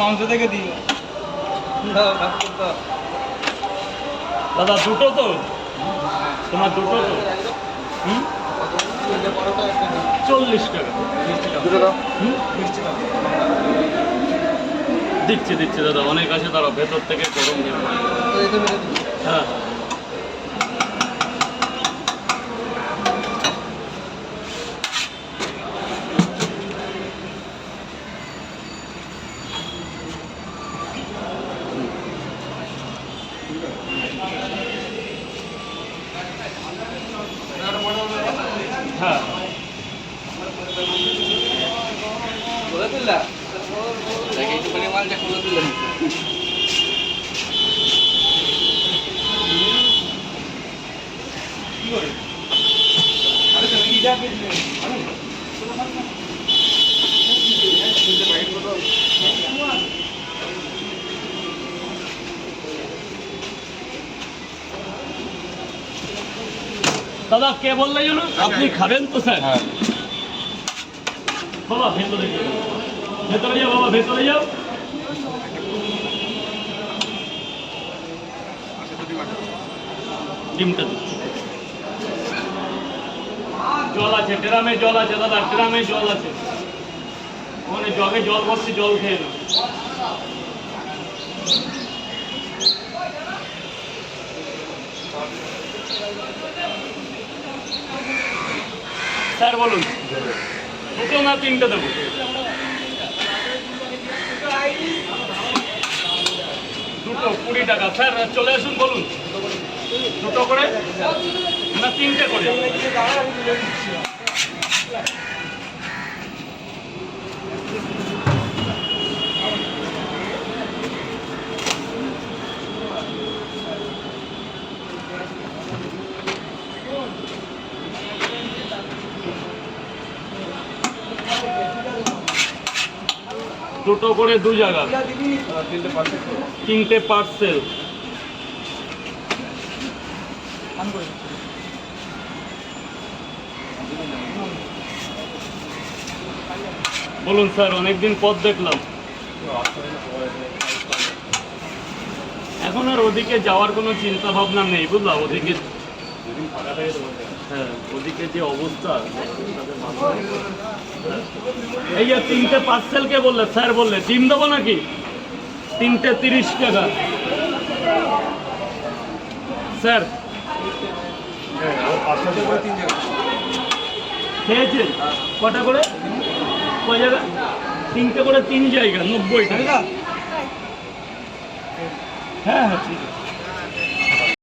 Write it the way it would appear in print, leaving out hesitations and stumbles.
মাংস থেকে দিই দাদা দুটো তো তোমার দুটো তো 40 টাকা দিচ্ছি দাদা অনেক আছে দাঁড়াও ভেতর থেকে গরম হ্যাঁ হ্যাঁ মালটা খুলে দিলেন দাদা কে বললে জানো আপনি খাবেন তো স্যার বাবা ভেতরে যাও বাবা ভেতরে যাও ডিমটা দিচ্ছি জল আছে ড্রামে জল আছে দাদা ড্রামে জল আছে ওখানে জগে জল ভর্তি জল খেয়ে নাও স্যার বলুন দুটো না তিনটে দেবো দুটো 20 টাকা স্যার চলে আসুন বলুন দুটো করে না তিনটে করে দুটো করে 2 জায়গা তিনটে পার্সেল বলুন স্যার অনেকদিন পর দেখলাম এখন আর ওদিকে যাওয়ার কোনো চিন্তা ভাবনা নেই বুঝলাম ওদিকে হ্যাঁ ওদিকে যে অবস্থা এই যে তিনটে পার্সেল কে বললে স্যার বললে ডিম দেবো নাকি তিনটে 30 টাকা স্যার খেয়েছেন কটা করে কয় জায়গা তিনটে করে 3 জায়গা 90 টাকা হ্যাঁ হ্যাঁ ঠিক আছে